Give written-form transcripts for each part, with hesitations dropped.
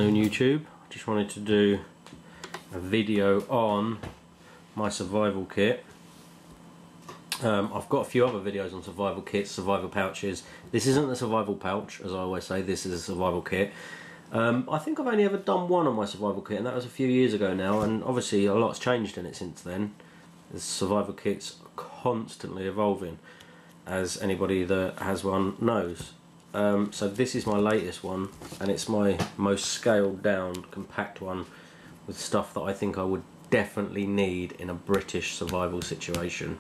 afternoon YouTube. I just wanted to do a video on my survival kit. I've got a few other videos on survival kits, survival pouches. This isn't a survival pouch, as I always say, this is a survival kit. I think I've only ever done one on my survival kit, and that was a few years ago now, and obviously a lot's changed in it since then. The survival kit's constantly evolving, as anybody that has one knows. So this is my latest one, and it's my most scaled down, compact one with stuff that I think I would definitely need in a British survival situation.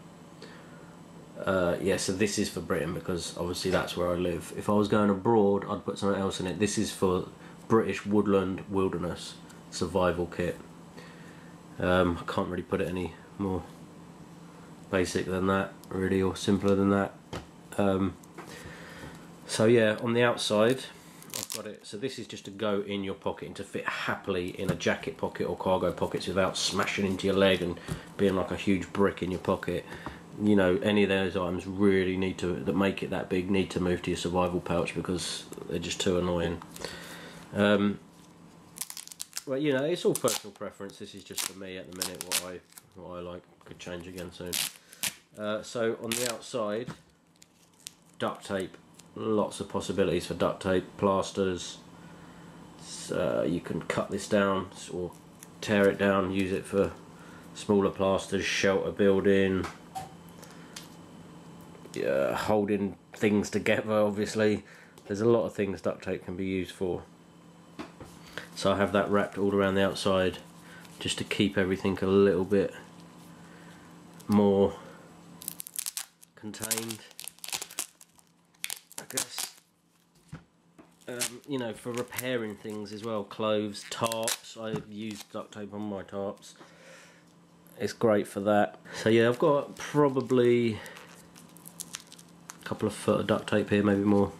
Yeah, so this is for Britain because obviously that's where I live. If I was going abroad, I'd put something else in it. This is for British woodland wilderness survival kit. I can't really put it any more basic than that, really, or simpler than that. So yeah, on the outside I've got it, so this is just to go in your pocket and to fit happily in a jacket pocket or cargo pockets without smashing into your leg and being like a huge brick in your pocket. You know, any of those items really need to, that make it that big, need to move to your survival pouch because they're just too annoying. Well, you know, it's all personal preference. This is just for me at the minute what I like. Could change again soon. So on the outside, duct tape. Lots of possibilities for duct tape, plasters. You can cut this down or tear it down, use it for smaller plasters, shelter building, holding things together. Obviously there's a lot of things duct tape can be used for. So I have that wrapped all around the outside just to keep everything a little bit more contained, I guess. You know, for repairing things as well, clothes, tarps. I've used duct tape on my tarps. It's great for that. So yeah, I've got probably a couple of foot of duct tape here, maybe more.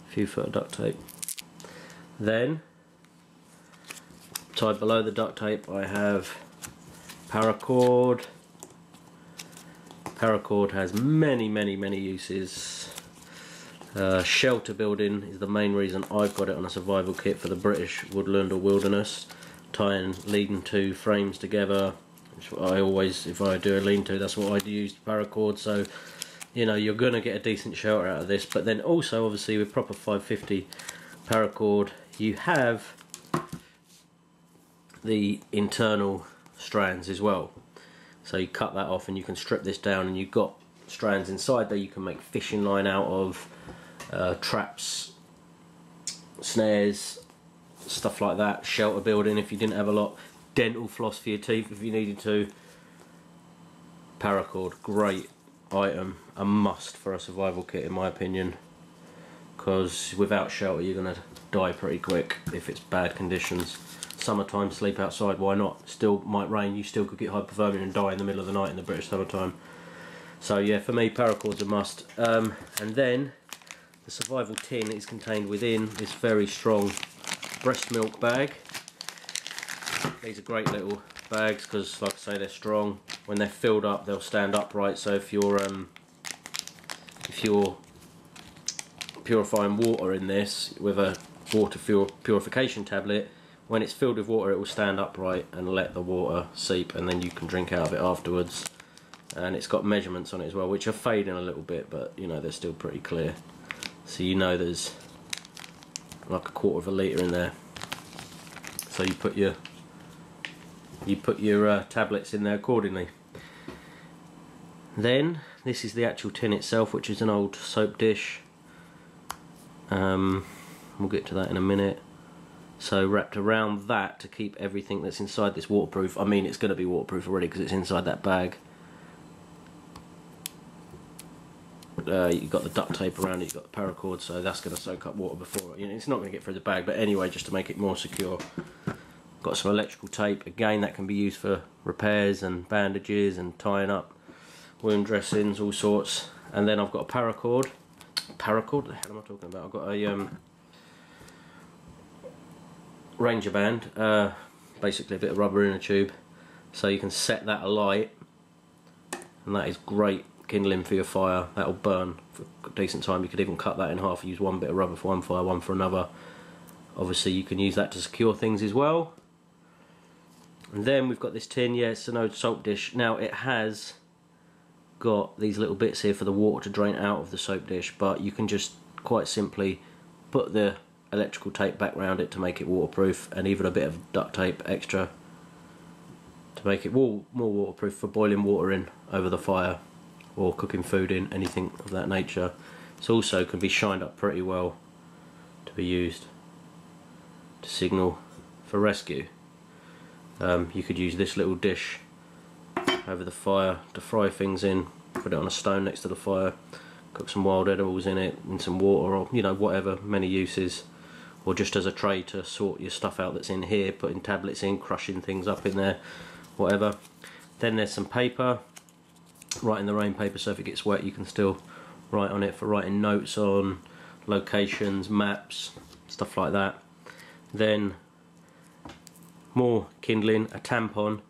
A few foot of duct tape. Then, tied below the duct tape, I have paracord. Paracord has many uses. Shelter building is the main reason I've got it on a survival kit for the British woodland or wilderness. Tying lean-to frames together, which I always, if I do a lean-to, that's what I use, paracord. So, you know, you're going to get a decent shelter out of this. But then also, obviously, with proper 550 paracord, you have the internal strands as well. So you cut that off and you can strip this down, and you've got strands inside there you can make fishing line out of, traps, snares, stuff like that, shelter building if you didn't have a lot, dental floss for your teeth if you needed to. Paracord, great item, a must for a survival kit in my opinion, because without shelter you're going to die pretty quick if it's bad conditions. Summertime, sleep outside, why not? Still might rain, you still could get hypothermia and die in the middle of the night in the British summertime. So yeah, for me paracord's a must. And then the survival tin is contained within this very strong breast milk bag. These are great little bags because, like I say, they're strong. When they're filled up they'll stand upright, so if you're purifying water in this with a water purification tablet, when it's filled with water it will stand upright and let the water seep, and then you can drink out of it afterwards. And it's got measurements on it as well, which are fading a little bit, but you know, they're still pretty clear. So you know there's like a quarter of a litre in there. So you put your tablets in there accordingly. Then this is the actual tin itself, which is an old soap dish. We'll get to that in a minute. So wrapped around that to keep everything that's inside this waterproof. I mean, it's going to be waterproof already because it's inside that bag. You've got the duct tape around it, you've got the paracord, so that's going to soak up water before, you know, it's not going to get through the bag, but anyway, just to make it more secure. Got some electrical tape, again, that can be used for repairs and bandages and tying up wound dressings, all sorts. And then I've got a paracord. What the hell am I talking about? I've got a Ranger band, basically a bit of rubber in a tube, so you can set that alight, and that is great kindling for your fire. That'll burn for a decent time. You could even cut that in half, use one bit of rubber for one fire, one for another. Obviously you can use that to secure things as well. And then we've got this tin, yeah, it's an old soap dish. Now it has got these little bits here for the water to drain out of the soap dish, but you can just quite simply put the electrical tape back around it to make it waterproof, and even a bit of duct tape extra to make it more waterproof for boiling water in over the fire or cooking food in, anything of that nature. It also can be shined up pretty well to be used to signal for rescue. You could use this little dish over the fire to fry things in, put it on a stone next to the fire, cook some wild edibles in it, in some water, or you know, whatever, many uses. Or just as a tray to sort your stuff out that's in here, putting tablets in, crushing things up in there, whatever. Then there's some paper, write in the rain paper, so if it gets wet you can still write on it for writing notes on locations, maps, stuff like that. Then more kindling, a tampon.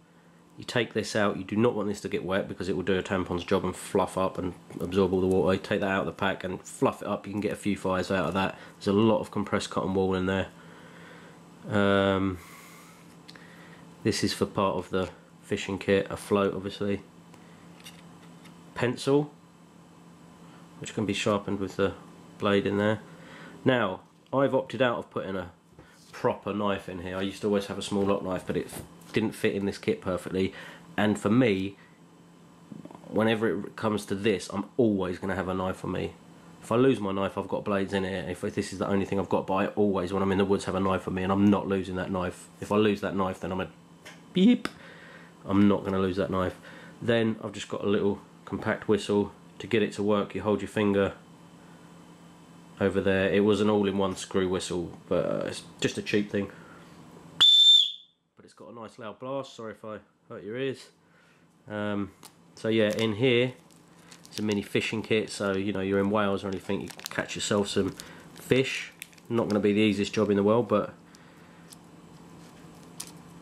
You take this out, you do not want this to get wet because it will do a tampon's job and fluff up and absorb all the water. You take that out of the pack and fluff it up, you can get a few fires out of that. There's a lot of compressed cotton wool in there. This is for part of the fishing kit, a float obviously. Pencil, which can be sharpened with the blade in there. Now, I've opted out of putting a proper knife in here. I used to always have a small lock knife, but it didn't fit in this kit perfectly, and for me, whenever it comes to this, I'm always going to have a knife on me. If I lose my knife, I've got blades in it. If this is the only thing I've got, but I always, when I'm in the woods, have a knife on me, and I'm not losing that knife. If I lose that knife, then I'm a beep. I'm not going to lose that knife. Then I've just got a little compact whistle. To get it to work, you hold your finger over there. It was an all-in-one screw whistle, but it's just a cheap thing. But it's got a nice loud blast. Sorry if I hurt your ears. So yeah, in here it's a mini fishing kit, so you know, you're in Wales or anything, you catch yourself some fish. Not going to be the easiest job in the world, but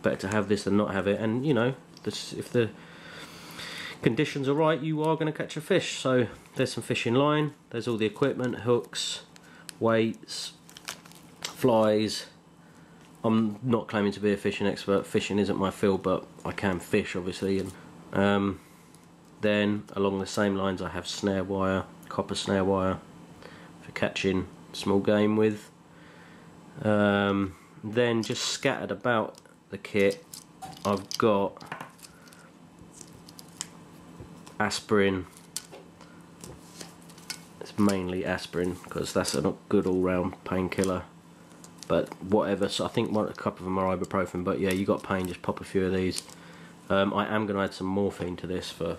better to have this than not have it. And you know, if the conditions are right, you are going to catch a fish. So there's some fishing line, there's all the equipment, hooks, weights, flies. I'm not claiming to be a fishing expert, fishing isn't my field, but I can fish obviously. And then along the same lines I have snare wire, copper snare wire for catching small game with. Then just scattered about the kit I've got aspirin. It's mainly aspirin because that's a good all-round painkiller, but whatever. So I think a couple of them are ibuprofen, but yeah, you got pain, just pop a few of these. I am going to add some morphine to this for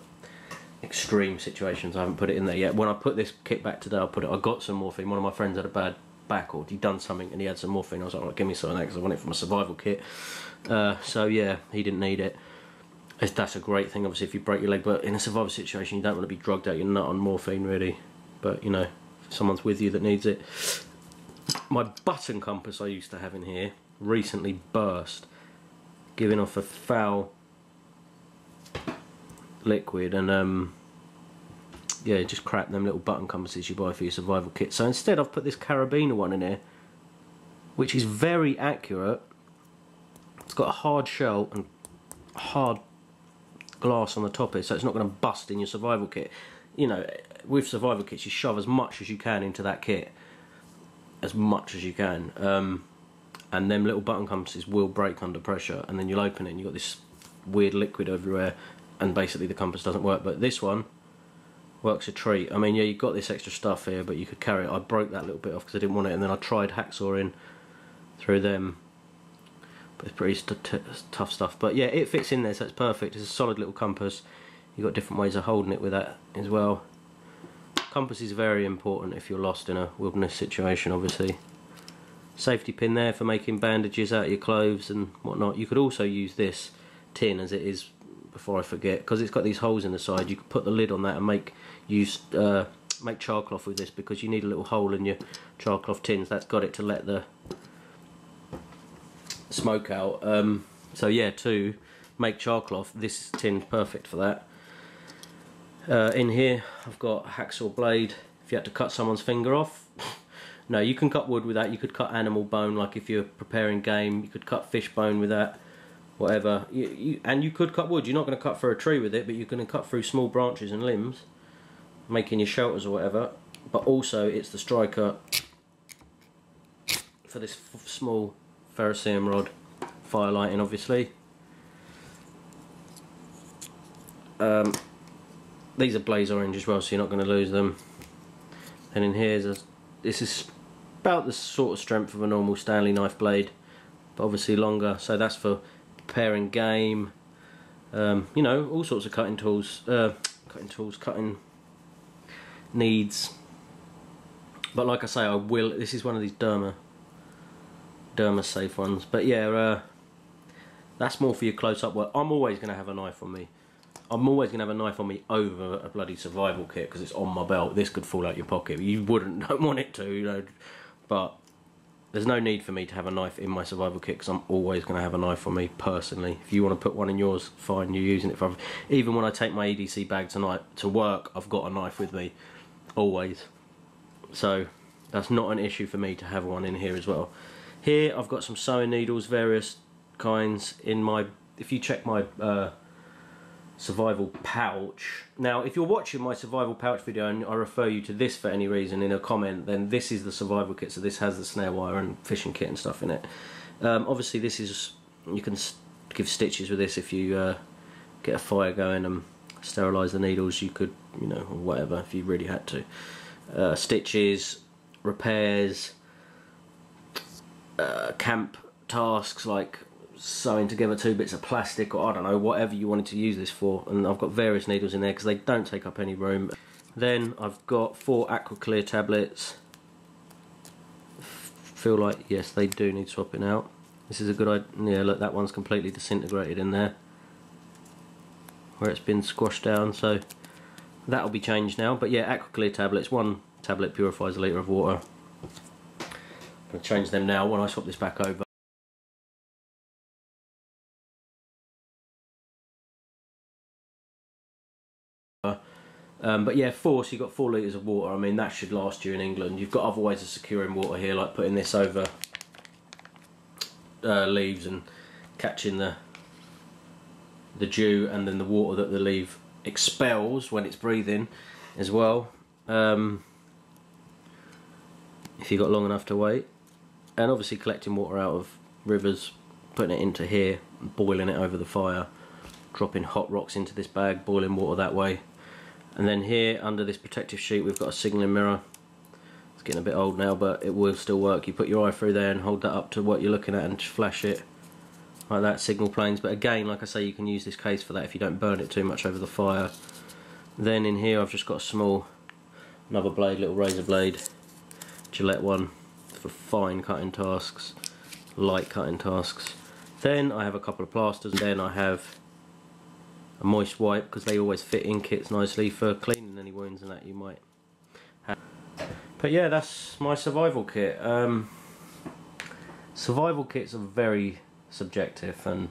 extreme situations. I haven't put it in there yet. When I put this kit back today, I got some morphine. One of my friends had a bad back, or he'd done something and he had some morphine. I was like, right, give me some of that because I want it from a survival kit. So yeah, he didn't need it. That's a great thing obviously if you break your leg, but in a survival situation you don't want to be drugged out your nut on morphine really. But you know, if someone's with you that needs it. My button compass I used to have in here recently burst, giving off a foul liquid, and yeah, just crap, them little button compasses you buy for your survival kit. So instead I've put this carabiner one in here, which is very accurate. It's got a hard shell and hard glass on the top here, so it's not going to bust in your survival kit. You know, with survival kits you shove as much as you can into that kit, as much as you can, and them little button compasses will break under pressure, and then you'll open it and you've got this weird liquid everywhere, and basically the compass doesn't work. But this one works a treat. I mean, yeah, you've got this extra stuff here, but you could carry it. I broke that little bit off because I didn't want it, and then I tried hacksawing through them, but it's pretty tough stuff. But yeah, it fits in there, so it's perfect. It's a solid little compass. You've got different ways of holding it with that as well. Compass is very important if you're lost in a wilderness situation, obviously. Safety pin there for making bandages out of your clothes and whatnot. You could also use this tin as it is, before I forget, because it's got these holes in the side. You could put the lid on that and make char cloth with this, because you need a little hole in your char cloth tins. That's got it to let the smoke out. So yeah, to make char cloth, this tin's perfect for that. In here I've got a hacksaw blade if you had to cut someone's finger off. No, you can cut wood with that. You could cut animal bone, like if you're preparing game. You could cut fish bone with that, whatever. And you could cut wood. You're not going to cut through a tree with it, but you're going to cut through small branches and limbs, making your shelters or whatever. But also, it's the striker for this small ferrocerium rod, fire lighting, obviously. These are blaze orange as well, so you're not going to lose them. And in here, this is about the sort of strength of a normal Stanley knife blade, but obviously longer. So that's for preparing game. You know, all sorts of cutting tools, cutting needs. But like I say, I will. This is one of these Derma safe ones. But yeah, that's more for your close-up work. I'm always going to have a knife on me. I'm always going to have a knife on me over a bloody survival kit because it's on my belt. This could fall out your pocket. You don't want it to, you know. But there's no need for me to have a knife in my survival kit because I'm always going to have a knife on me personally. If you want to put one in yours, fine, you're using it for. Even when I take my EDC bag tonight to work, I've got a knife with me, always. So that's not an issue for me to have one in here as well. Here I've got some sewing needles, various kinds in my. If you check my survival pouch. Now, if you're watching my survival pouch video and I refer you to this for any reason in a comment, then this is the survival kit. So this has the snare wire and fishing kit and stuff in it. Obviously, this is, you can give stitches with this if you get a fire going and sterilise the needles. You could, you know, or whatever if you really had to. Stitches, repairs, camp tasks like sewing together 2 bits of plastic, or I don't know, whatever you wanted to use this for. And I've got various needles in there because they don't take up any room. Then I've got 4 aqua clear tablets. Feel like, yes, they do need swapping out. This is a good idea. Yeah, look, that one's completely disintegrated in there where it's been squashed down, so that'll be changed now. But yeah, aqua clear tablets. 1 tablet purifies a litre of water. I'm going to change them now when I swap this back over. But yeah, 4, so you've got 4 litres of water. I mean, that should last you in England. You've got other ways of securing water here, like putting this over leaves and catching the dew and then the water that the leaf expels when it's breathing as well, if you've got long enough to wait. And obviously collecting water out of rivers, putting it into here, boiling it over the fire, dropping hot rocks into this bag, boiling water that way. And then here under this protective sheet we've got a signalling mirror. It's getting a bit old now, but it will still work. You put your eye through there and hold that up to what you're looking at and just flash it like that, signal planes. But again, like I say, you can use this case for that if you don't burn it too much over the fire. Then in here I've just got a small, another blade, little razor blade, Gillette one for fine cutting tasks, light cutting tasks. Then I have a couple of plasters, and then I have a moist wipe because they always fit in kits nicely for cleaning any wounds and that you might have. But yeah, that's my survival kit. Survival kits are very subjective, and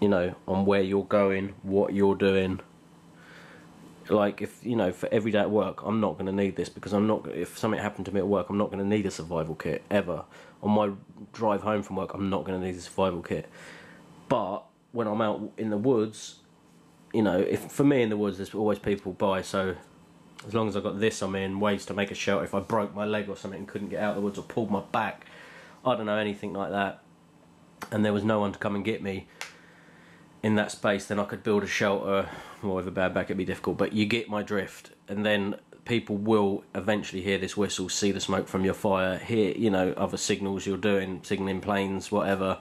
you know, on where you're going, what you're doing. Like, if you know, for every day at work, I'm not going to need this because I'm not. If something happened to me at work, I'm not going to need a survival kit ever. On my drive home from work, I'm not going to need a survival kit. But when I'm out in the woods, you know, if for me in the woods, there's always people by. So as long as I've got this, I'm in ways to make a shelter. If I broke my leg or something and couldn't get out of the woods, or pulled my back, I don't know, anything like that, and there was no one to come and get me in that space, then I could build a shelter. Well, with a bad back it'd be difficult, but you get my drift. And then people will eventually hear this whistle, see the smoke from your fire, hear, you know, other signals you're doing, signalling planes, whatever.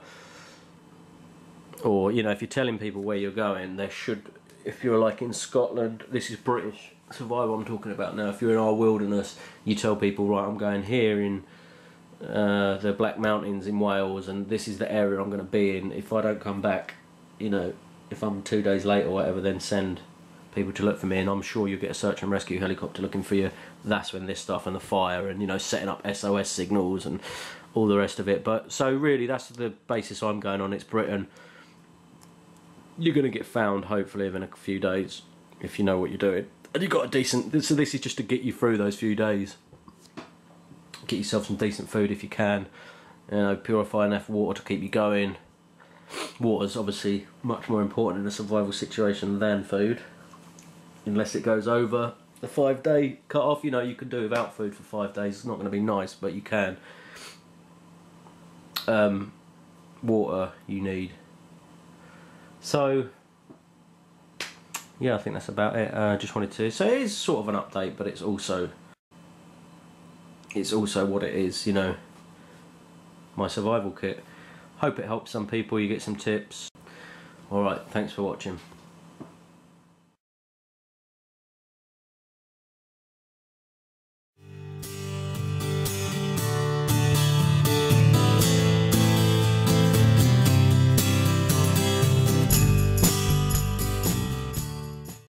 Or, you know, if you're telling people where you're going, there should, if you're like in Scotland, this is British survival I'm talking about now, if you're in our wilderness, you tell people, right, I'm going here in the Black Mountains in Wales, and this is the area I'm going to be in. If I don't come back, you know, if I'm 2 days late or whatever, then send people to look for me, and I'm sure you'll get a search and rescue helicopter looking for you. That's when this stuff and the fire and, you know, setting up SOS signals and all the rest of it. But so really that's the basis I'm going on. It's Britain. You're going to get found hopefully within a few days if you know what you're doing, and you've got a decent, so this is just to get you through those few days, Get yourself some decent food if you can. You know, purify enough water to keep you going. Water's obviously much more important in a survival situation than food, unless it goes over the 5-day cut off. You know, you can do without food for 5 days. It's not going to be nice, but you can. Water you need. So yeah, I think that's about it. Just wanted to, so it is sort of an update, but it's also what it is, you know, my survival kit. Hope it helps some people, you get some tips. Alright, thanks for watching.